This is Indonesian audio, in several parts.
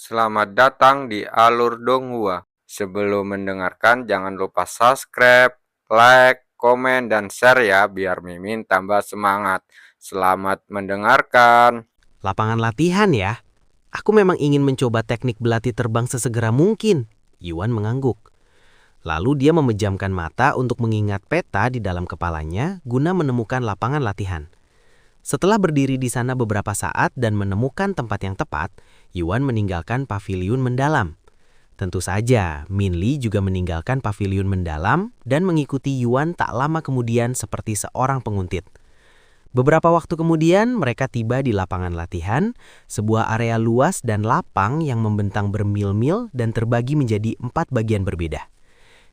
Selamat datang di Alur Donghua. Sebelum mendengarkan, jangan lupa subscribe, like, komen, dan share ya, biar Mimin tambah semangat. Selamat mendengarkan. Lapangan latihan ya? Aku memang ingin mencoba teknik belati terbang sesegera mungkin. Yuan mengangguk. Lalu dia memejamkan mata untuk mengingat peta di dalam kepalanya guna menemukan lapangan latihan. Setelah berdiri di sana beberapa saat dan menemukan tempat yang tepat, Yuan meninggalkan paviliun mendalam. Tentu saja, Min Li juga meninggalkan paviliun mendalam dan mengikuti Yuan tak lama kemudian seperti seorang penguntit. Beberapa waktu kemudian, mereka tiba di lapangan latihan, sebuah area luas dan lapang yang membentang bermil-mil dan terbagi menjadi 4 bagian berbeda.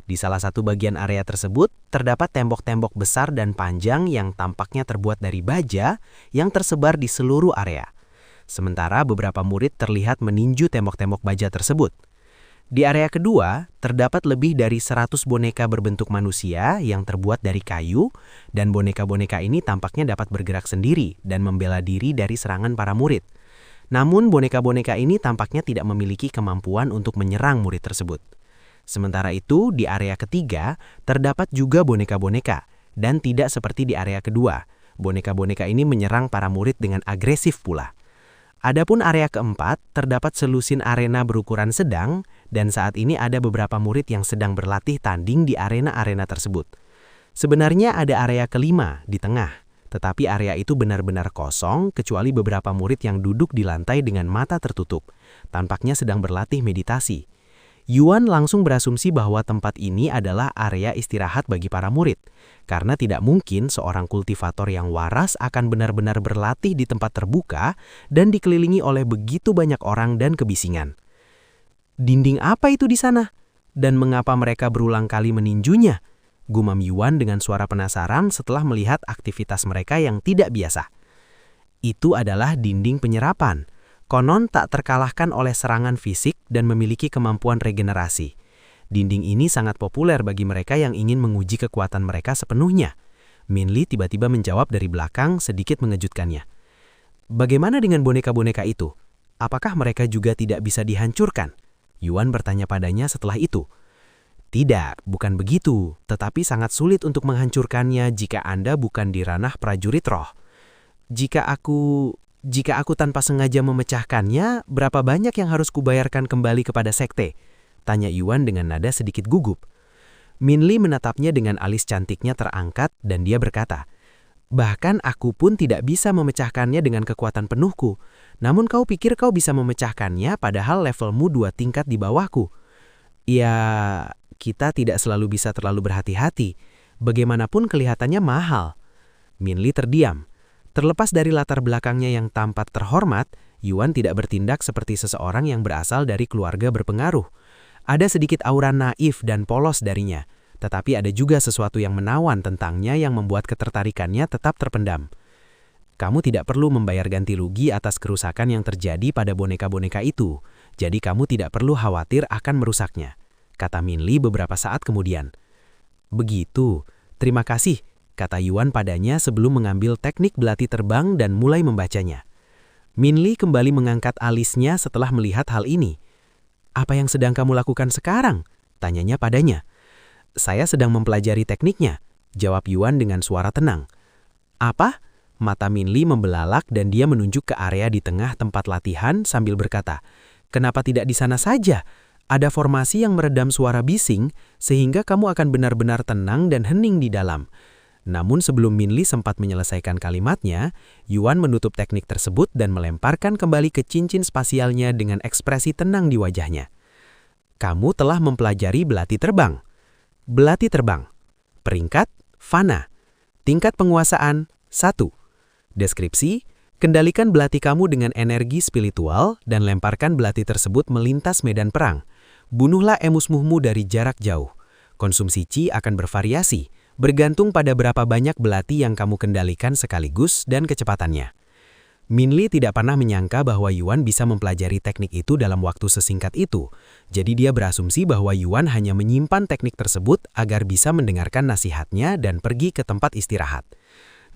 Di salah satu bagian area tersebut, terdapat tembok-tembok besar dan panjang yang tampaknya terbuat dari baja yang tersebar di seluruh area. Sementara beberapa murid terlihat meninju tembok-tembok baja tersebut. Di area kedua, terdapat lebih dari 100 boneka berbentuk manusia yang terbuat dari kayu, dan boneka-boneka ini tampaknya dapat bergerak sendiri dan membela diri dari serangan para murid. Namun boneka-boneka ini tampaknya tidak memiliki kemampuan untuk menyerang murid tersebut. Sementara itu, di area ketiga, terdapat juga boneka-boneka, dan tidak seperti di area kedua. Boneka-boneka ini menyerang para murid dengan agresif pula. Adapun area keempat, terdapat selusin arena berukuran sedang, dan saat ini ada beberapa murid yang sedang berlatih tanding di arena-arena tersebut. Sebenarnya ada area kelima di tengah, tetapi area itu benar-benar kosong kecuali beberapa murid yang duduk di lantai dengan mata tertutup. Tampaknya sedang berlatih meditasi. Yuan langsung berasumsi bahwa tempat ini adalah area istirahat bagi para murid, karena tidak mungkin seorang kultivator yang waras akan benar-benar berlatih di tempat terbuka dan dikelilingi oleh begitu banyak orang dan kebisingan. Dinding apa itu di sana? Dan mengapa mereka berulang kali meninjunya? Gumam Yuan dengan suara penasaran setelah melihat aktivitas mereka yang tidak biasa. Itu adalah dinding penyerapan. Konon tak terkalahkan oleh serangan fisik dan memiliki kemampuan regenerasi. Dinding ini sangat populer bagi mereka yang ingin menguji kekuatan mereka sepenuhnya. Min Li tiba-tiba menjawab dari belakang sedikit mengejutkannya. Bagaimana dengan boneka-boneka itu? Apakah mereka juga tidak bisa dihancurkan? Yuan bertanya padanya setelah itu. Tidak, bukan begitu, tetapi sangat sulit untuk menghancurkannya jika Anda bukan di ranah prajurit roh. Jika aku tanpa sengaja memecahkannya, berapa banyak yang harus kubayarkan kembali kepada sekte? Tanya Yuan dengan nada sedikit gugup. Min Li menatapnya dengan alis cantiknya terangkat dan dia berkata, bahkan aku pun tidak bisa memecahkannya dengan kekuatan penuhku. Namun kau pikir kau bisa memecahkannya padahal levelmu 2 tingkat di bawahku. Ya, kita tidak selalu bisa terlalu berhati-hati. Bagaimanapun kelihatannya mahal. Min Li terdiam. Terlepas dari latar belakangnya yang tampak terhormat, Yuan tidak bertindak seperti seseorang yang berasal dari keluarga berpengaruh. Ada sedikit aura naif dan polos darinya, tetapi ada juga sesuatu yang menawan tentangnya yang membuat ketertarikannya tetap terpendam. Kamu tidak perlu membayar ganti rugi atas kerusakan yang terjadi pada boneka-boneka itu, jadi kamu tidak perlu khawatir akan merusaknya, kata Min Li beberapa saat kemudian. Begitu, terima kasih, kata Yuan padanya sebelum mengambil teknik belati terbang dan mulai membacanya. Min Li kembali mengangkat alisnya setelah melihat hal ini. Apa yang sedang kamu lakukan sekarang? Tanyanya padanya. Saya sedang mempelajari tekniknya, jawab Yuan dengan suara tenang. Apa? Mata Min Li membelalak dan dia menunjuk ke area di tengah tempat latihan sambil berkata, kenapa tidak di sana saja? Ada formasi yang meredam suara bising sehingga kamu akan benar-benar tenang dan hening di dalam. Namun sebelum Min Li sempat menyelesaikan kalimatnya, Yuan menutup teknik tersebut dan melemparkan kembali ke cincin spasialnya dengan ekspresi tenang di wajahnya. Kamu telah mempelajari belati terbang. Belati terbang. Peringkat, Fana. Tingkat penguasaan, 1. Deskripsi, kendalikan belati kamu dengan energi spiritual dan lemparkan belati tersebut melintas medan perang. Bunuhlah emus-muhmu dari jarak jauh. Konsumsi Qi akan bervariasi, bergantung pada berapa banyak belati yang kamu kendalikan sekaligus dan kecepatannya. Min Li tidak pernah menyangka bahwa Yuan bisa mempelajari teknik itu dalam waktu sesingkat itu, jadi dia berasumsi bahwa Yuan hanya menyimpan teknik tersebut agar bisa mendengarkan nasihatnya dan pergi ke tempat istirahat.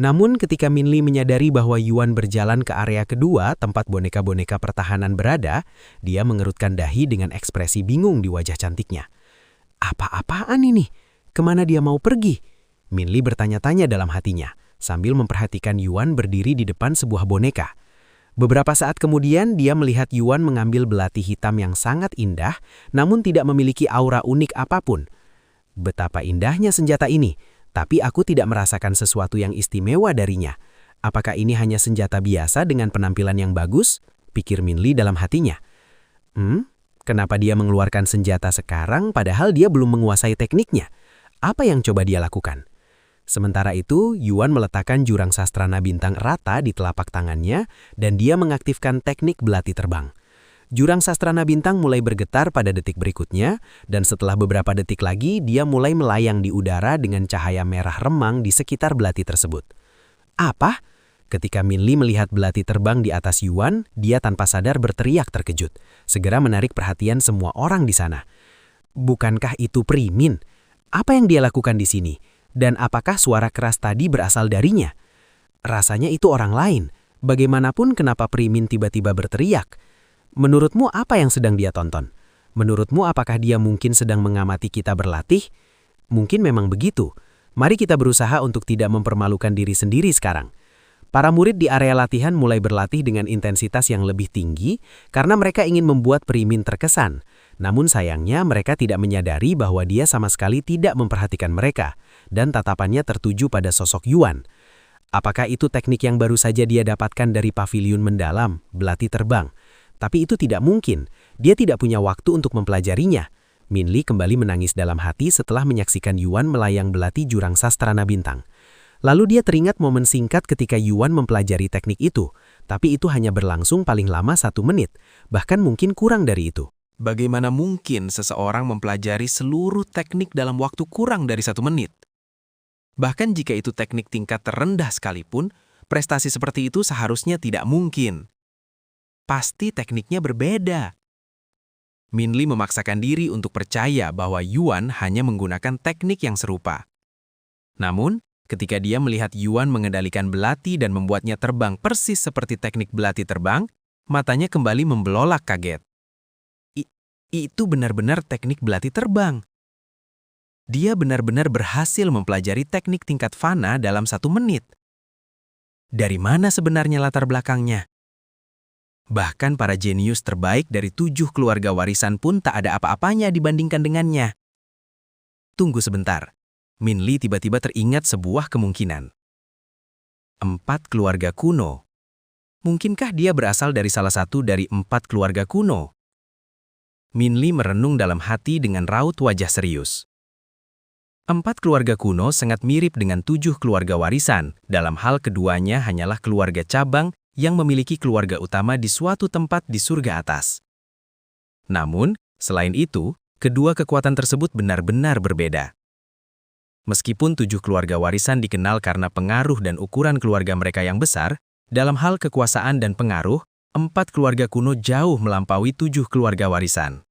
Namun ketika Minli menyadari bahwa Yuan berjalan ke area kedua tempat boneka-boneka pertahanan berada, dia mengerutkan dahi dengan ekspresi bingung di wajah cantiknya. Apa-apaan ini? Kemana dia mau pergi? Minli bertanya-tanya dalam hatinya, sambil memperhatikan Yuan berdiri di depan sebuah boneka. Beberapa saat kemudian dia melihat Yuan mengambil belati hitam yang sangat indah, namun tidak memiliki aura unik apapun. Betapa indahnya senjata ini! Tapi aku tidak merasakan sesuatu yang istimewa darinya. Apakah ini hanya senjata biasa dengan penampilan yang bagus? Pikir Minli dalam hatinya. Kenapa dia mengeluarkan senjata sekarang padahal dia belum menguasai tekniknya? Apa yang coba dia lakukan? Sementara itu, Yuan meletakkan jurang sastrana bintang rata di telapak tangannya dan dia mengaktifkan teknik belati terbang. Jurang sastrana bintang mulai bergetar pada detik berikutnya, dan setelah beberapa detik lagi, dia mulai melayang di udara dengan cahaya merah remang di sekitar belati tersebut. Apa? Ketika Minli melihat belati terbang di atas Yuan, dia tanpa sadar berteriak terkejut, segera menarik perhatian semua orang di sana. Bukankah itu Primin? Apa yang dia lakukan di sini? Dan apakah suara keras tadi berasal darinya? Rasanya itu orang lain. Bagaimanapun kenapa Primin tiba-tiba berteriak? Menurutmu apa yang sedang dia tonton? Menurutmu apakah dia mungkin sedang mengamati kita berlatih? Mungkin memang begitu. Mari kita berusaha untuk tidak mempermalukan diri sendiri sekarang. Para murid di area latihan mulai berlatih dengan intensitas yang lebih tinggi karena mereka ingin membuat Primin terkesan. Namun sayangnya mereka tidak menyadari bahwa dia sama sekali tidak memperhatikan mereka dan tatapannya tertuju pada sosok Yuan. Apakah itu teknik yang baru saja dia dapatkan dari paviliun mendalam, belati terbang? Tapi itu tidak mungkin, dia tidak punya waktu untuk mempelajarinya. Minli kembali menangis dalam hati setelah menyaksikan Yuan melayang belati jurang sastrana bintang. Lalu dia teringat momen singkat ketika Yuan mempelajari teknik itu, tapi itu hanya berlangsung paling lama 1 menit, bahkan mungkin kurang dari itu. Bagaimana mungkin seseorang mempelajari seluruh teknik dalam waktu kurang dari 1 menit? Bahkan jika itu teknik tingkat terendah sekalipun, prestasi seperti itu seharusnya tidak mungkin. Pasti tekniknya berbeda. Minli memaksakan diri untuk percaya bahwa Yuan hanya menggunakan teknik yang serupa. Namun, ketika dia melihat Yuan mengendalikan belati dan membuatnya terbang persis seperti teknik belati terbang, matanya kembali membelolak kaget. Itu benar-benar teknik belati terbang. Dia benar-benar berhasil mempelajari teknik tingkat fana dalam 1 menit. Dari mana sebenarnya latar belakangnya? Bahkan para jenius terbaik dari 7 keluarga warisan pun tak ada apa-apanya dibandingkan dengannya. Tunggu sebentar. Minli tiba-tiba teringat sebuah kemungkinan. 4 keluarga kuno. Mungkinkah dia berasal dari salah satu dari 4 keluarga kuno? Minli merenung dalam hati dengan raut wajah serius. 4 keluarga kuno sangat mirip dengan 7 keluarga warisan. Dalam hal keduanya hanyalah keluarga cabang yang memiliki keluarga utama di suatu tempat di surga atas. Namun, selain itu, kedua kekuatan tersebut benar-benar berbeda. Meskipun 7 keluarga warisan dikenal karena pengaruh dan ukuran keluarga mereka yang besar, dalam hal kekuasaan dan pengaruh, 4 keluarga kuno jauh melampaui 7 keluarga warisan.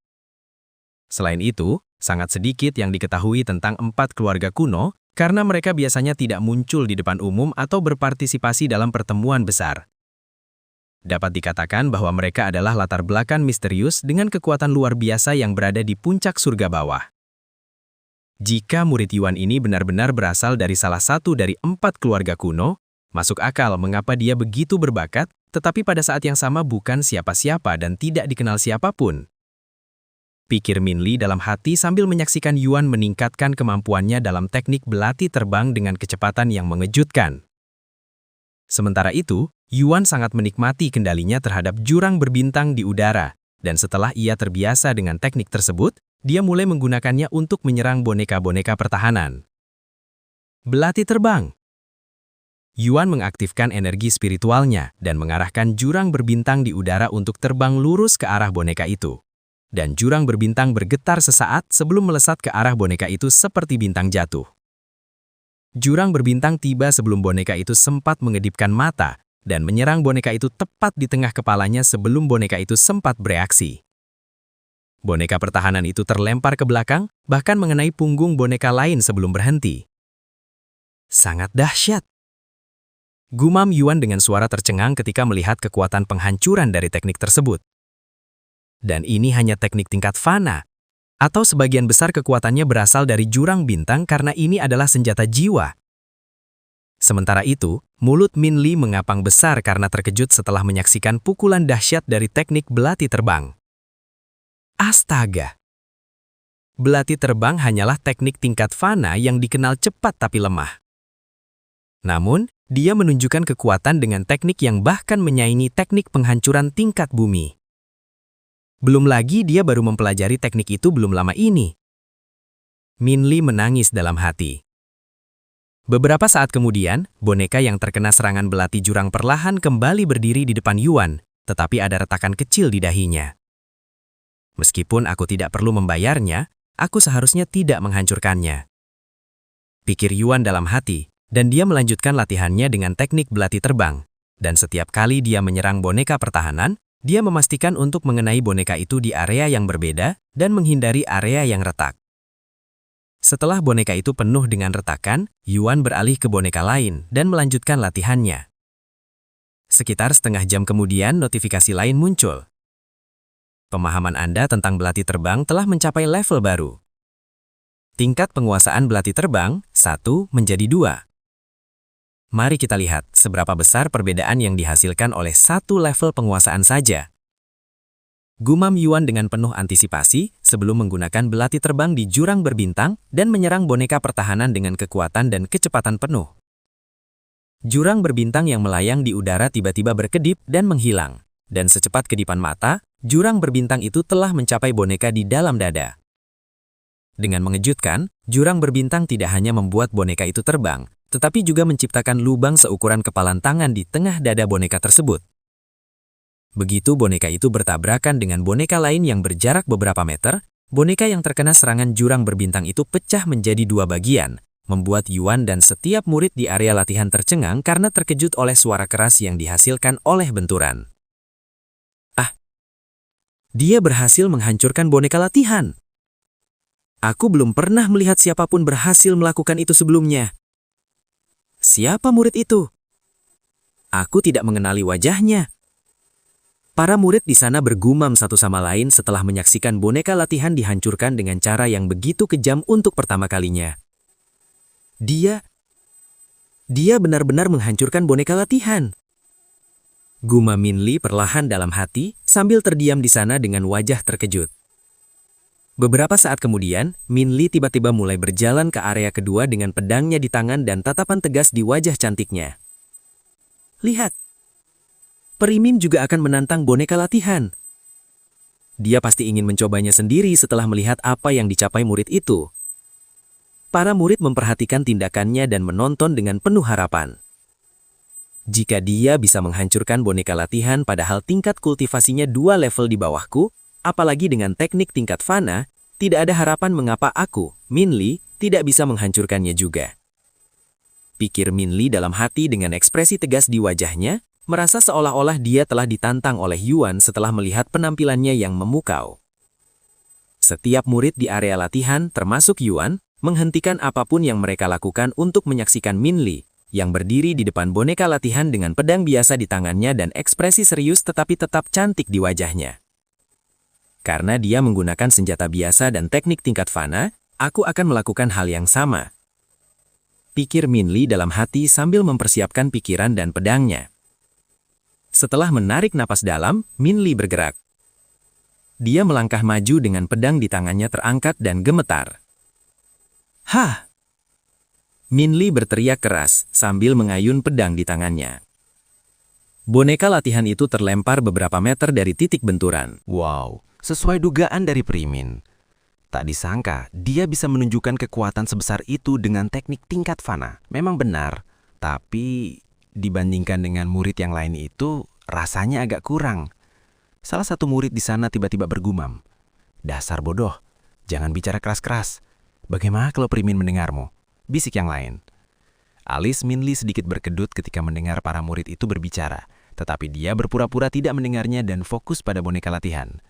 Selain itu, sangat sedikit yang diketahui tentang 4 keluarga kuno karena mereka biasanya tidak muncul di depan umum atau berpartisipasi dalam pertemuan besar. Dapat dikatakan bahwa mereka adalah latar belakang misterius dengan kekuatan luar biasa yang berada di puncak surga bawah. Jika murid Yuan ini benar-benar berasal dari salah satu dari 4 keluarga kuno, masuk akal mengapa dia begitu berbakat, tetapi pada saat yang sama bukan siapa-siapa dan tidak dikenal siapapun. Pikir Minli dalam hati sambil menyaksikan Yuan meningkatkan kemampuannya dalam teknik belati terbang dengan kecepatan yang mengejutkan. Sementara itu, Yuan sangat menikmati kendalinya terhadap jurang berbintang di udara, dan setelah ia terbiasa dengan teknik tersebut, dia mulai menggunakannya untuk menyerang boneka-boneka pertahanan. Belati terbang. Yuan mengaktifkan energi spiritualnya dan mengarahkan jurang berbintang di udara untuk terbang lurus ke arah boneka itu. Dan jurang berbintang bergetar sesaat sebelum melesat ke arah boneka itu seperti bintang jatuh. Jurang berbintang tiba sebelum boneka itu sempat mengedipkan mata dan menyerang boneka itu tepat di tengah kepalanya sebelum boneka itu sempat bereaksi. Boneka pertahanan itu terlempar ke belakang, bahkan mengenai punggung boneka lain sebelum berhenti. Sangat dahsyat. Gumam Yuan dengan suara tercengang ketika melihat kekuatan penghancuran dari teknik tersebut. Dan ini hanya teknik tingkat fana, atau sebagian besar kekuatannya berasal dari jurang bintang karena ini adalah senjata jiwa. Sementara itu, mulut Min Li mengapang besar karena terkejut setelah menyaksikan pukulan dahsyat dari teknik belati terbang. Astaga! Belati terbang hanyalah teknik tingkat fana yang dikenal cepat tapi lemah. Namun, dia menunjukkan kekuatan dengan teknik yang bahkan menyaingi teknik penghancuran tingkat bumi. Belum lagi dia baru mempelajari teknik itu belum lama ini. Min Li menangis dalam hati. Beberapa saat kemudian, boneka yang terkena serangan belati jurang perlahan kembali berdiri di depan Yuan, tetapi ada retakan kecil di dahinya. Meskipun aku tidak perlu membayarnya, aku seharusnya tidak menghancurkannya. Pikir Yuan dalam hati, dan dia melanjutkan latihannya dengan teknik belati terbang. Dan setiap kali dia menyerang boneka pertahanan, dia memastikan untuk mengenai boneka itu di area yang berbeda dan menghindari area yang retak. Setelah boneka itu penuh dengan retakan, Yuan beralih ke boneka lain dan melanjutkan latihannya. Sekitar setengah jam kemudian notifikasi lain muncul. Pemahaman Anda tentang belati terbang telah mencapai level baru. Tingkat penguasaan belati terbang, 1 menjadi 2. Mari kita lihat seberapa besar perbedaan yang dihasilkan oleh satu level penguasaan saja. Gumam Yuan dengan penuh antisipasi sebelum menggunakan belati terbang di jurang berbintang dan menyerang boneka pertahanan dengan kekuatan dan kecepatan penuh. Jurang berbintang yang melayang di udara tiba-tiba berkedip dan menghilang. Dan secepat kedipan mata, jurang berbintang itu telah mencapai boneka di dalam dada. Dengan mengejutkan, jurang berbintang tidak hanya membuat boneka itu terbang, tetapi juga menciptakan lubang seukuran kepalan tangan di tengah dada boneka tersebut. Begitu boneka itu bertabrakan dengan boneka lain yang berjarak beberapa meter, boneka yang terkena serangan jurang berbintang itu pecah menjadi 2 bagian, membuat Yuan dan setiap murid di area latihan tercengang karena terkejut oleh suara keras yang dihasilkan oleh benturan. Dia berhasil menghancurkan boneka latihan. Aku belum pernah melihat siapapun berhasil melakukan itu sebelumnya. Siapa murid itu? Aku tidak mengenali wajahnya. Para murid di sana bergumam satu sama lain setelah menyaksikan boneka latihan dihancurkan dengan cara yang begitu kejam untuk pertama kalinya. Dia benar-benar menghancurkan boneka latihan. Gumam Min Li perlahan dalam hati sambil terdiam di sana dengan wajah terkejut. Beberapa saat kemudian, Min Li tiba-tiba mulai berjalan ke area kedua dengan pedangnya di tangan dan tatapan tegas di wajah cantiknya. Lihat, Peri Min juga akan menantang boneka latihan. Dia pasti ingin mencobanya sendiri setelah melihat apa yang dicapai murid itu. Para murid memperhatikan tindakannya dan menonton dengan penuh harapan. Jika dia bisa menghancurkan boneka latihan padahal tingkat kultivasinya 2 level di bawahku, apalagi dengan teknik tingkat fana, tidak ada harapan mengapa aku, Min Li, tidak bisa menghancurkannya juga. Pikir Min Li dalam hati dengan ekspresi tegas di wajahnya, merasa seolah-olah dia telah ditantang oleh Yuan setelah melihat penampilannya yang memukau. Setiap murid di area latihan, termasuk Yuan, menghentikan apapun yang mereka lakukan untuk menyaksikan Min Li, yang berdiri di depan boneka latihan dengan pedang biasa di tangannya dan ekspresi serius tetapi tetap cantik di wajahnya. Karena dia menggunakan senjata biasa dan teknik tingkat fana, aku akan melakukan hal yang sama. Pikir Min Li dalam hati sambil mempersiapkan pikiran dan pedangnya. Setelah menarik napas dalam, Min Li bergerak. Dia melangkah maju dengan pedang di tangannya terangkat dan gemetar. Hah! Min Li berteriak keras sambil mengayun pedang di tangannya. Boneka latihan itu terlempar beberapa meter dari titik benturan. Wow, sesuai dugaan dari Peri Min. Tak disangka dia bisa menunjukkan kekuatan sebesar itu dengan teknik tingkat fana. Memang benar, tapi dibandingkan dengan murid yang lain itu rasanya agak kurang. Salah satu murid di sana tiba-tiba bergumam. Dasar bodoh, jangan bicara keras-keras. Bagaimana kalau Peri Min mendengarmu? Bisik yang lain. Alis Min Li sedikit berkedut ketika mendengar para murid itu berbicara, tetapi dia berpura-pura tidak mendengarnya dan fokus pada boneka latihan.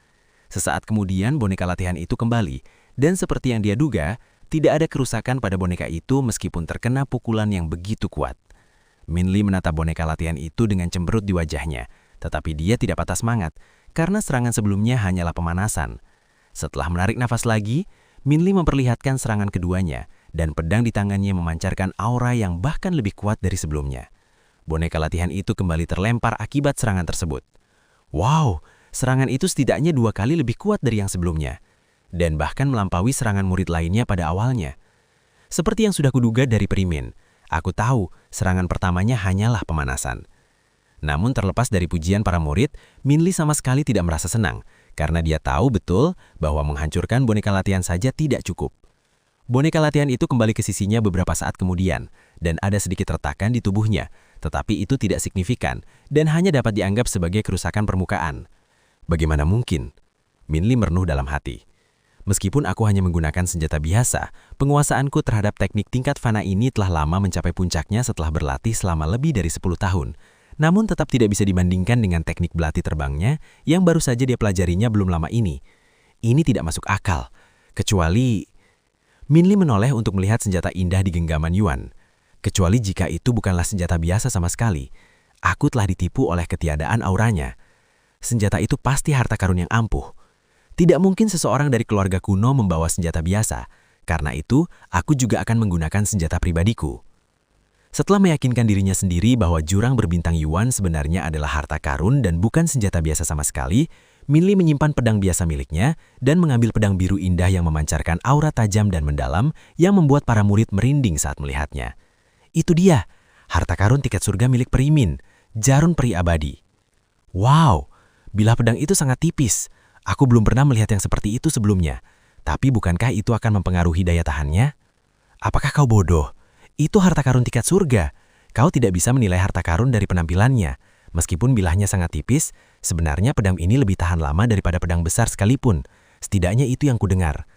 Sesaat kemudian boneka latihan itu kembali, dan seperti yang dia duga, tidak ada kerusakan pada boneka itu meskipun terkena pukulan yang begitu kuat. Minli menatap boneka latihan itu dengan cemberut di wajahnya, tetapi dia tidak patah semangat, karena serangan sebelumnya hanyalah pemanasan. Setelah menarik nafas lagi, Minli memperlihatkan serangan keduanya, dan pedang di tangannya memancarkan aura yang bahkan lebih kuat dari sebelumnya. Boneka latihan itu kembali terlempar akibat serangan tersebut. Wow, serangan itu setidaknya 2 kali lebih kuat dari yang sebelumnya, dan bahkan melampaui serangan murid lainnya pada awalnya. Seperti yang sudah kuduga dari Primin, aku tahu serangan pertamanya hanyalah pemanasan. Namun terlepas dari pujian para murid, Minli sama sekali tidak merasa senang, karena dia tahu betul bahwa menghancurkan boneka latihan saja tidak cukup. Boneka latihan itu kembali ke sisinya beberapa saat kemudian, dan ada sedikit retakan di tubuhnya, tetapi itu tidak signifikan dan hanya dapat dianggap sebagai kerusakan permukaan. Bagaimana mungkin? Minli merenung dalam hati. Meskipun aku hanya menggunakan senjata biasa, penguasaanku terhadap teknik tingkat fana ini telah lama mencapai puncaknya setelah berlatih selama lebih dari 10 tahun. Namun tetap tidak bisa dibandingkan dengan teknik belati terbangnya yang baru saja dia pelajarinya belum lama ini. Ini tidak masuk akal. Kecuali... Minli menoleh untuk melihat senjata indah di genggaman Yuan. Kecuali jika itu bukanlah senjata biasa sama sekali. Aku telah ditipu oleh ketiadaan auranya. Senjata itu pasti harta karun yang ampuh. Tidak mungkin seseorang dari keluarga kuno membawa senjata biasa. Karena itu, aku juga akan menggunakan senjata pribadiku. Setelah meyakinkan dirinya sendiri bahwa jurang berbintang Yuan sebenarnya adalah harta karun dan bukan senjata biasa sama sekali, Minli menyimpan pedang biasa miliknya dan mengambil pedang biru indah yang memancarkan aura tajam dan mendalam yang membuat para murid merinding saat melihatnya. Itu dia, harta karun tiket surga milik Primin, Jarun Peri Abadi. Wow, bilah pedang itu sangat tipis. Aku belum pernah melihat yang seperti itu sebelumnya. Tapi bukankah itu akan mempengaruhi daya tahannya? Apakah kau bodoh? Itu harta karun tingkat surga. Kau tidak bisa menilai harta karun dari penampilannya. Meskipun bilahnya sangat tipis, sebenarnya pedang ini lebih tahan lama daripada pedang besar sekalipun. Setidaknya itu yang kudengar.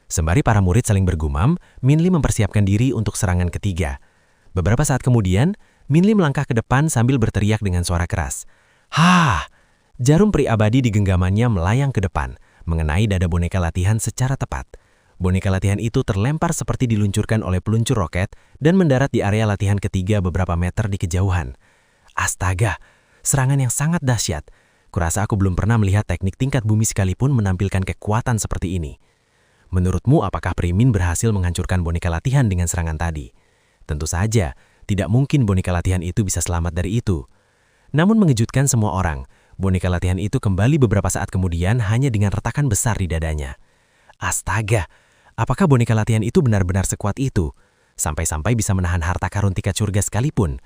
Sembari para murid saling bergumam, Minli mempersiapkan diri untuk serangan ketiga. Beberapa saat kemudian, Minli melangkah ke depan sambil berteriak dengan suara keras. Hah! Jarum peri abadi di genggamannya melayang ke depan, mengenai dada boneka latihan secara tepat. Boneka latihan itu terlempar seperti diluncurkan oleh peluncur roket dan mendarat di area latihan ketiga beberapa meter di kejauhan. Astaga, serangan yang sangat dahsyat. Kurasa aku belum pernah melihat teknik tingkat bumi sekalipun menampilkan kekuatan seperti ini. Menurutmu apakah Primin berhasil menghancurkan boneka latihan dengan serangan tadi? Tentu saja, tidak mungkin boneka latihan itu bisa selamat dari itu. Namun mengejutkan semua orang, boneka latihan itu kembali beberapa saat kemudian hanya dengan retakan besar di dadanya. Astaga, apakah boneka latihan itu benar-benar sekuat itu? Sampai-sampai bisa menahan harta karun tingkat surga sekalipun.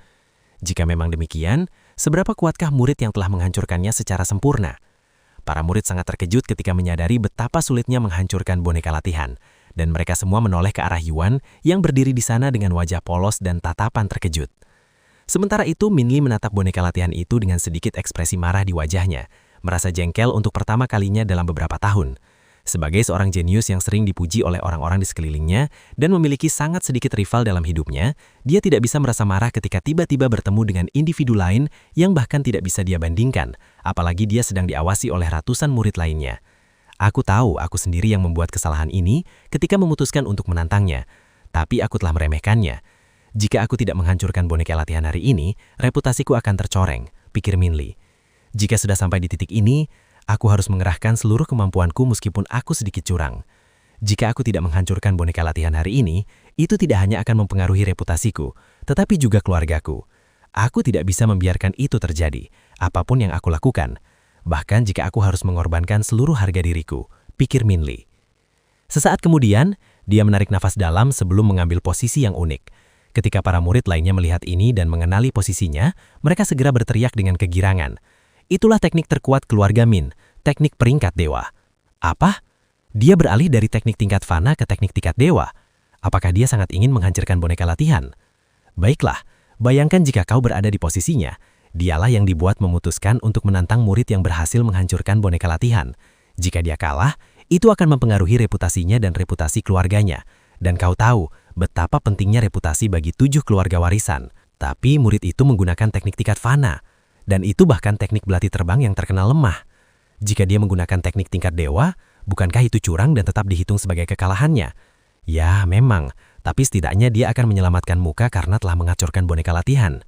Jika memang demikian, seberapa kuatkah murid yang telah menghancurkannya secara sempurna? Para murid sangat terkejut ketika menyadari betapa sulitnya menghancurkan boneka latihan, dan mereka semua menoleh ke arah Yuan yang berdiri di sana dengan wajah polos dan tatapan terkejut. Sementara itu, Minli menatap boneka latihan itu dengan sedikit ekspresi marah di wajahnya, merasa jengkel untuk pertama kalinya dalam beberapa tahun. Sebagai seorang jenius yang sering dipuji oleh orang-orang di sekelilingnya dan memiliki sangat sedikit rival dalam hidupnya, dia tidak bisa merasa marah ketika tiba-tiba bertemu dengan individu lain yang bahkan tidak bisa dia bandingkan, apalagi dia sedang diawasi oleh ratusan murid lainnya. Aku tahu aku sendiri yang membuat kesalahan ini ketika memutuskan untuk menantangnya, tapi aku telah meremehkannya. Jika aku tidak menghancurkan boneka latihan hari ini, reputasiku akan tercoreng, pikir Minli. Jika sudah sampai di titik ini, aku harus mengerahkan seluruh kemampuanku meskipun aku sedikit curang. Jika aku tidak menghancurkan boneka latihan hari ini, itu tidak hanya akan mempengaruhi reputasiku, tetapi juga keluargaku. Aku tidak bisa membiarkan itu terjadi, apapun yang aku lakukan. Bahkan jika aku harus mengorbankan seluruh harga diriku, pikir Minli. Sesaat kemudian, dia menarik nafas dalam sebelum mengambil posisi yang unik. Ketika para murid lainnya melihat ini dan mengenali posisinya, mereka segera berteriak dengan kegirangan. Itulah teknik terkuat keluarga Min, teknik peringkat dewa. Apa? Dia beralih dari teknik tingkat fana ke teknik tingkat dewa. Apakah dia sangat ingin menghancurkan boneka latihan? Baiklah, bayangkan jika kau berada di posisinya. Dialah yang dibuat memutuskan untuk menantang murid yang berhasil menghancurkan boneka latihan. Jika dia kalah, itu akan mempengaruhi reputasinya dan reputasi keluarganya. Dan kau tahu betapa pentingnya reputasi bagi 7 keluarga warisan. Tapi murid itu menggunakan teknik tingkat fana. Dan itu bahkan teknik belati terbang yang terkenal lemah. Jika dia menggunakan teknik tingkat dewa, bukankah itu curang dan tetap dihitung sebagai kekalahannya? Ya, memang. Tapi setidaknya dia akan menyelamatkan muka karena telah menghancurkan boneka latihan.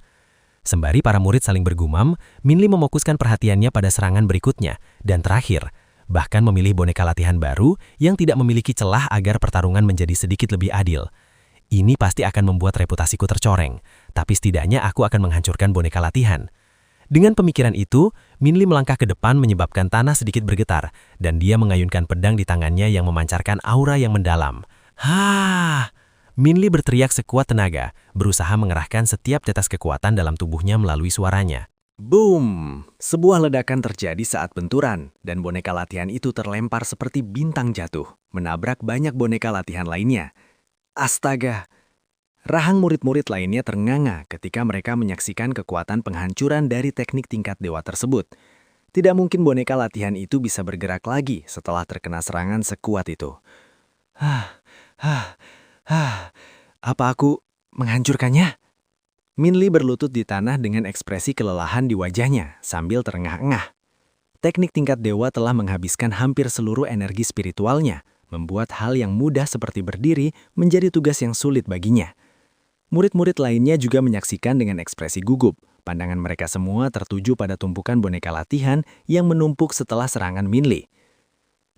Sembari para murid saling bergumam, Minli mefokuskan perhatiannya pada serangan berikutnya, dan terakhir, bahkan memilih boneka latihan baru yang tidak memiliki celah agar pertarungan menjadi sedikit lebih adil. Ini pasti akan membuat reputasiku tercoreng, tapi setidaknya aku akan menghancurkan boneka latihan. Dengan pemikiran itu, Minli melangkah ke depan menyebabkan tanah sedikit bergetar, dan dia mengayunkan pedang di tangannya yang memancarkan aura yang mendalam. Hah! Minli berteriak sekuat tenaga, berusaha mengerahkan setiap tetes kekuatan dalam tubuhnya melalui suaranya. Boom! Sebuah ledakan terjadi saat benturan, dan boneka latihan itu terlempar seperti bintang jatuh, menabrak banyak boneka latihan lainnya. Astaga! Rahang murid-murid lainnya ternganga ketika mereka menyaksikan kekuatan penghancuran dari teknik tingkat dewa tersebut. Tidak mungkin boneka latihan itu bisa bergerak lagi setelah terkena serangan sekuat itu. Apa aku menghancurkannya? Minli berlutut di tanah dengan ekspresi kelelahan di wajahnya sambil terengah-engah. Teknik tingkat dewa telah menghabiskan hampir seluruh energi spiritualnya, membuat hal yang mudah seperti berdiri menjadi tugas yang sulit baginya. Murid-murid lainnya juga menyaksikan dengan ekspresi gugup. Pandangan mereka semua tertuju pada tumpukan boneka latihan yang menumpuk setelah serangan Minli.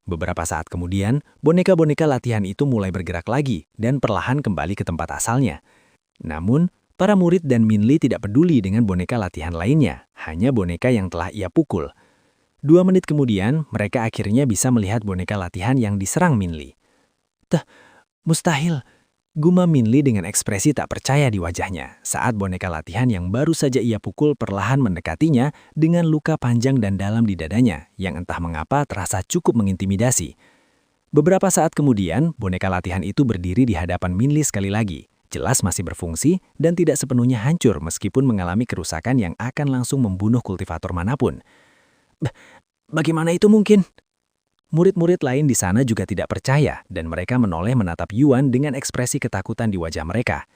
Beberapa saat kemudian, boneka-boneka latihan itu mulai bergerak lagi dan perlahan kembali ke tempat asalnya. Namun, para murid dan Minli tidak peduli dengan boneka latihan lainnya, hanya boneka yang telah ia pukul. 2 menit kemudian, mereka akhirnya bisa melihat boneka latihan yang diserang Minli. Mustahil! Gumam Minli dengan ekspresi tak percaya di wajahnya saat boneka latihan yang baru saja ia pukul perlahan mendekatinya dengan luka panjang dan dalam di dadanya yang entah mengapa terasa cukup mengintimidasi. Beberapa saat kemudian, boneka latihan itu berdiri di hadapan Minli sekali lagi, jelas masih berfungsi dan tidak sepenuhnya hancur meskipun mengalami kerusakan yang akan langsung membunuh kultivator manapun. Bagaimana itu mungkin? Murid-murid lain di sana juga tidak percaya dan mereka menoleh menatap Yuan dengan ekspresi ketakutan di wajah mereka.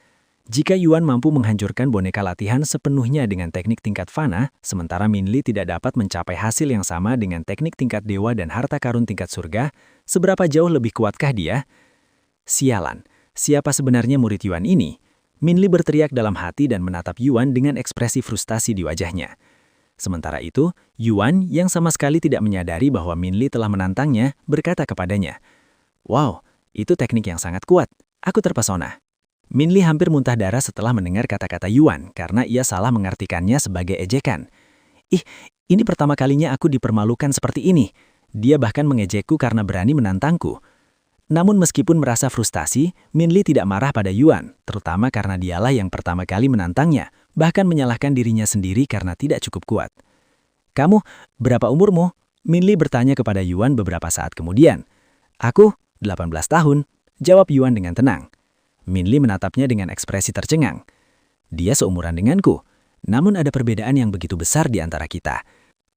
Jika Yuan mampu menghancurkan boneka latihan sepenuhnya dengan teknik tingkat fana, sementara Minli tidak dapat mencapai hasil yang sama dengan teknik tingkat dewa dan harta karun tingkat surga, seberapa jauh lebih kuatkah dia? Sialan, siapa sebenarnya murid Yuan ini? Minli berteriak dalam hati dan menatap Yuan dengan ekspresi frustasi di wajahnya. Sementara itu, Yuan yang sama sekali tidak menyadari bahwa Minli telah menantangnya, berkata kepadanya, "Wow, itu teknik yang sangat kuat. Aku terpesona." Minli hampir muntah darah setelah mendengar kata-kata Yuan karena ia salah mengartikannya sebagai ejekan. Ini pertama kalinya aku dipermalukan seperti ini. Dia bahkan mengejekku karena berani menantangku." Namun meskipun merasa frustasi, Minli tidak marah pada Yuan, terutama karena dialah yang pertama kali menantangnya, bahkan menyalahkan dirinya sendiri karena tidak cukup kuat. "Kamu, berapa umurmu?" Minli bertanya kepada Yuan beberapa saat kemudian. "Aku, 18 tahun, jawab Yuan dengan tenang. Minli menatapnya dengan ekspresi tercengang. "Dia seumuran denganku, namun ada perbedaan yang begitu besar di antara kita.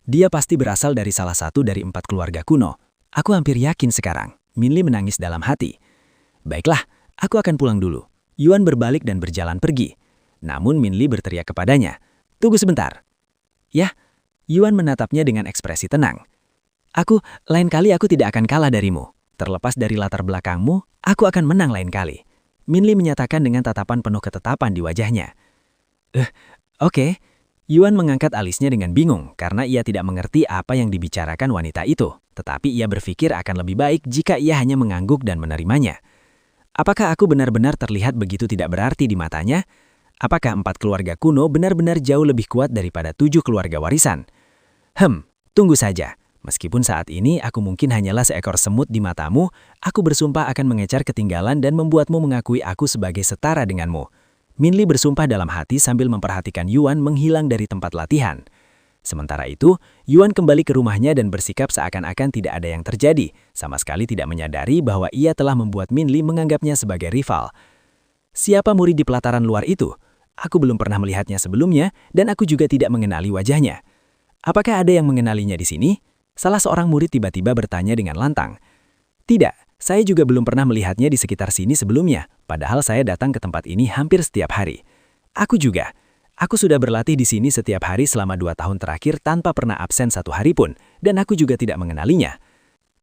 Dia pasti berasal dari salah satu dari 4 keluarga kuno. Aku hampir yakin sekarang." Minli menangis dalam hati. "Baiklah, aku akan pulang dulu." Yuan berbalik dan berjalan pergi. Namun Minli berteriak kepadanya, "Tunggu sebentar." "Ya." Yuan menatapnya dengan ekspresi tenang. Lain kali aku tidak akan kalah darimu. Terlepas dari latar belakangmu, aku akan menang lain kali." Minli menyatakan dengan tatapan penuh ketetapan di wajahnya. Oke." Yuan mengangkat alisnya dengan bingung karena ia tidak mengerti apa yang dibicarakan wanita itu. Tetapi ia berpikir akan lebih baik jika ia hanya mengangguk dan menerimanya. Apakah aku benar-benar terlihat begitu tidak berarti di matanya? Apakah 4 keluarga kuno benar-benar jauh lebih kuat daripada 7 keluarga warisan? Tunggu saja. Meskipun saat ini aku mungkin hanyalah seekor semut di matamu, aku bersumpah akan mengejar ketinggalan dan membuatmu mengakui aku sebagai setara denganmu. Minli bersumpah dalam hati sambil memperhatikan Yuan menghilang dari tempat latihan. Sementara itu, Yuan kembali ke rumahnya dan bersikap seakan-akan tidak ada yang terjadi, sama sekali tidak menyadari bahwa ia telah membuat Minli menganggapnya sebagai rival. Siapa murid di pelataran luar itu? Aku belum pernah melihatnya sebelumnya dan aku juga tidak mengenali wajahnya. Apakah ada yang mengenalinya di sini? Salah seorang murid tiba-tiba bertanya dengan lantang. "Tidak, saya juga belum pernah melihatnya di sekitar sini sebelumnya, padahal saya datang ke tempat ini hampir setiap hari." "Aku juga. Aku sudah berlatih di sini setiap hari selama 2 tahun terakhir tanpa pernah absen 1 hari pun, dan aku juga tidak mengenalinya."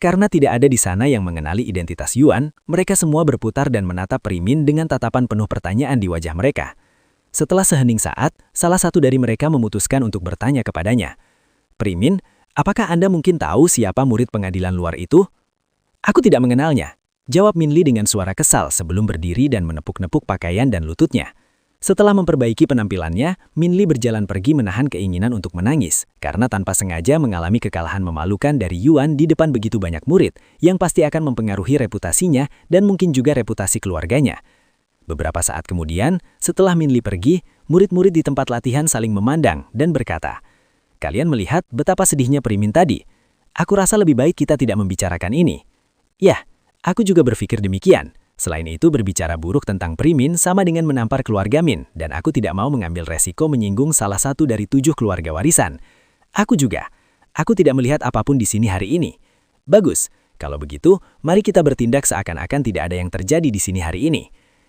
Karena tidak ada di sana yang mengenali identitas Yuan, mereka semua berputar dan menatap Primin dengan tatapan penuh pertanyaan di wajah mereka. Setelah sehening saat, salah satu dari mereka memutuskan untuk bertanya kepadanya. "Primin, apakah Anda mungkin tahu siapa murid pengadilan luar itu?" "Aku tidak mengenalnya," jawab Minli dengan suara kesal sebelum berdiri dan menepuk-nepuk pakaian dan lututnya. Setelah memperbaiki penampilannya, Minli berjalan pergi menahan keinginan untuk menangis, karena tanpa sengaja mengalami kekalahan memalukan dari Yuan di depan begitu banyak murid, yang pasti akan mempengaruhi reputasinya dan mungkin juga reputasi keluarganya. Beberapa saat kemudian, setelah Minli pergi, murid-murid di tempat latihan saling memandang dan berkata, "Kalian melihat betapa sedihnya Primin tadi. Aku rasa lebih baik kita tidak membicarakan ini." "Yah, aku juga berpikir demikian. Selain itu, berbicara buruk tentang Primin sama dengan menampar keluarga Min, dan aku tidak mau mengambil resiko menyinggung salah satu dari 7 keluarga warisan. Aku juga. Aku tidak melihat apapun di sini hari ini." "Bagus. Kalau begitu, mari kita bertindak seakan-akan tidak ada yang terjadi di sini hari ini."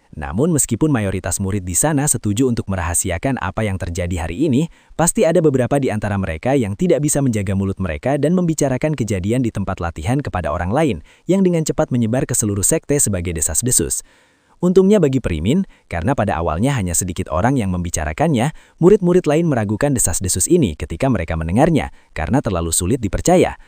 Namun meskipun mayoritas murid di sana setuju untuk merahasiakan apa yang terjadi hari ini, pasti ada beberapa di antara mereka yang tidak bisa menjaga mulut mereka dan membicarakan kejadian di tempat latihan kepada orang lain, yang dengan cepat menyebar ke seluruh sekte sebagai desas-desus. Untungnya bagi Primin, karena pada awalnya hanya sedikit orang yang membicarakannya, murid-murid lain meragukan desas-desus ini ketika mereka mendengarnya, karena terlalu sulit dipercaya.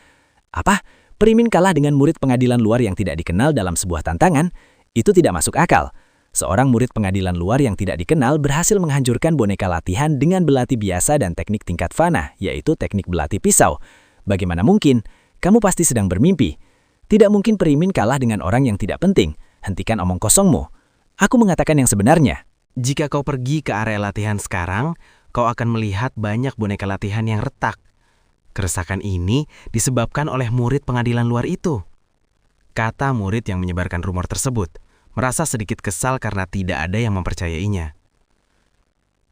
"Apa? Primin kalah dengan murid pengadilan luar yang tidak dikenal dalam sebuah tantangan? Itu tidak masuk akal. Seorang murid pengadilan luar yang tidak dikenal berhasil menghancurkan boneka latihan dengan belati biasa dan teknik tingkat fana, yaitu teknik belati pisau. Bagaimana mungkin? Kamu pasti sedang bermimpi. Tidak mungkin Primin kalah dengan orang yang tidak penting. Hentikan omong kosongmu. Aku mengatakan yang sebenarnya." Jika kau pergi ke area latihan sekarang, kau akan melihat banyak boneka latihan yang retak. Keresakan ini disebabkan oleh murid pengadilan luar itu, kata murid yang menyebarkan rumor tersebut, merasa sedikit kesal karena tidak ada yang mempercayainya.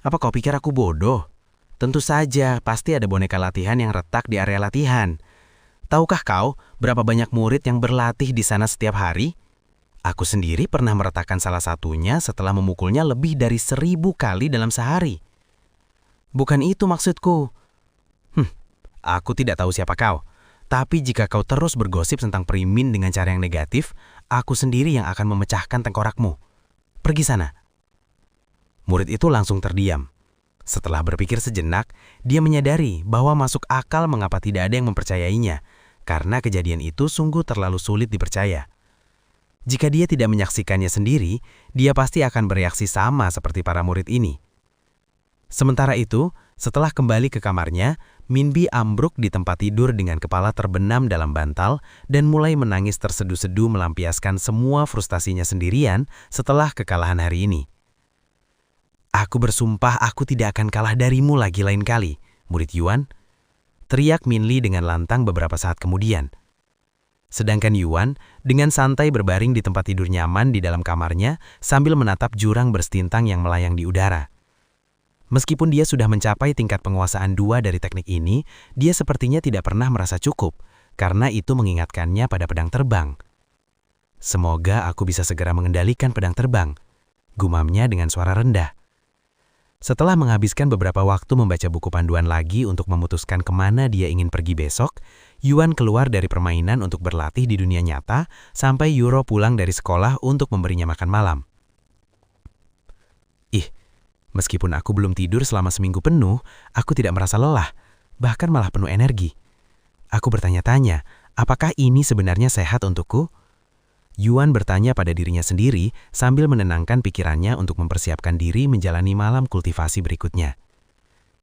"Apa kau pikir aku bodoh? Tentu saja, pasti ada boneka latihan yang retak di area latihan. Tahukah kau berapa banyak murid yang berlatih di sana setiap hari? Aku sendiri pernah meretakkan salah satunya setelah memukulnya lebih dari 1000 kali dalam sehari." "Bukan itu maksudku." Aku tidak tahu siapa kau. Tapi jika kau terus bergosip tentang Primin dengan cara yang negatif, aku sendiri yang akan memecahkan tengkorakmu. Pergi sana." Murid itu langsung terdiam. Setelah berpikir sejenak, dia menyadari bahwa masuk akal mengapa tidak ada yang mempercayainya, karena kejadian itu sungguh terlalu sulit dipercaya. Jika dia tidak menyaksikannya sendiri, dia pasti akan bereaksi sama seperti para murid ini. Sementara itu, setelah kembali ke kamarnya, Minbi ambruk di tempat tidur dengan kepala terbenam dalam bantal dan mulai menangis terseduh-seduh melampiaskan semua frustasinya sendirian setelah kekalahan hari ini. "Aku bersumpah aku tidak akan kalah darimu lagi lain kali, murid Yuan," teriak Minli dengan lantang beberapa saat kemudian. Sedangkan Yuan dengan santai berbaring di tempat tidur nyaman di dalam kamarnya sambil menatap jurang berstintang yang melayang di udara. Meskipun dia sudah mencapai tingkat penguasaan 2 dari teknik ini, dia sepertinya tidak pernah merasa cukup, karena itu mengingatkannya pada pedang terbang. "Semoga aku bisa segera mengendalikan pedang terbang," gumamnya dengan suara rendah. Setelah menghabiskan beberapa waktu membaca buku panduan lagi untuk memutuskan kemana dia ingin pergi besok, Yuan keluar dari permainan untuk berlatih di dunia nyata sampai Yuro pulang dari sekolah untuk memberinya makan malam. Meskipun aku belum tidur selama seminggu penuh, aku tidak merasa lelah, bahkan malah penuh energi. Aku bertanya-tanya, apakah ini sebenarnya sehat untukku? Yuan bertanya pada dirinya sendiri sambil menenangkan pikirannya untuk mempersiapkan diri menjalani malam kultivasi berikutnya.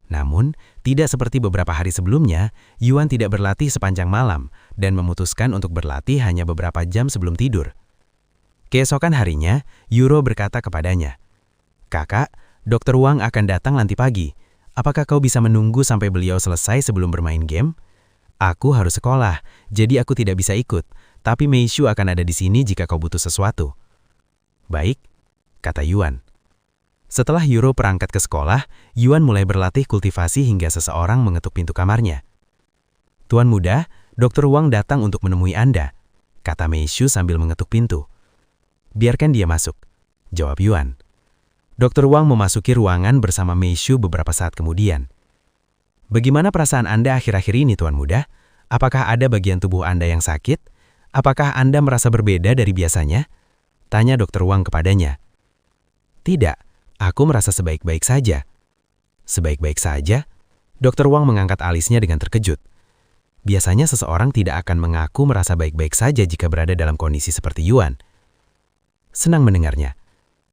Namun, tidak seperti beberapa hari sebelumnya, Yuan tidak berlatih sepanjang malam dan memutuskan untuk berlatih hanya beberapa jam sebelum tidur. Keesokan harinya, Yuro berkata kepadanya, "Kakak, Dr. Wang akan datang nanti pagi. Apakah kau bisa menunggu sampai beliau selesai sebelum bermain game? Aku harus sekolah, jadi aku tidak bisa ikut. Tapi Meishu akan ada di sini jika kau butuh sesuatu." "Baik," kata Yuan. Setelah Yuro berangkat ke sekolah, Yuan mulai berlatih kultivasi hingga seseorang mengetuk pintu kamarnya. "Tuan muda, Dr. Wang datang untuk menemui Anda," kata Meishu sambil mengetuk pintu. "Biarkan dia masuk," jawab Yuan. Dr. Wang memasuki ruangan bersama Meishu beberapa saat kemudian. "Bagaimana perasaan Anda akhir-akhir ini, Tuan Muda? Apakah ada bagian tubuh Anda yang sakit? Apakah Anda merasa berbeda dari biasanya?" tanya Dr. Wang kepadanya. "Tidak, Aku merasa sebaik-baik saja. Sebaik-baik saja? Dr. Wang mengangkat alisnya dengan terkejut. Biasanya seseorang tidak akan mengaku merasa baik-baik saja jika berada dalam kondisi seperti Yuan. Senang mendengarnya.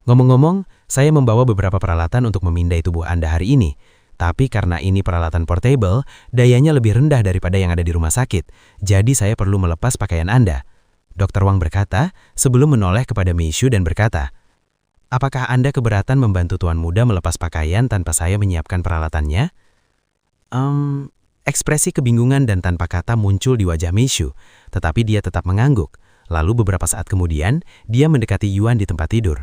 Ngomong-ngomong, saya membawa beberapa peralatan untuk memindai tubuh Anda hari ini. Tapi karena ini peralatan portable, dayanya lebih rendah daripada yang ada di rumah sakit. Jadi saya perlu melepas pakaian Anda. Dr. Wang berkata sebelum menoleh kepada Meishu dan berkata, "Apakah Anda keberatan membantu tuan muda melepas pakaian tanpa saya menyiapkan peralatannya?" Ekspresi kebingungan dan tanpa kata muncul di wajah Meishu, tetapi dia tetap mengangguk. Lalu beberapa saat kemudian, dia mendekati Yuan di tempat tidur.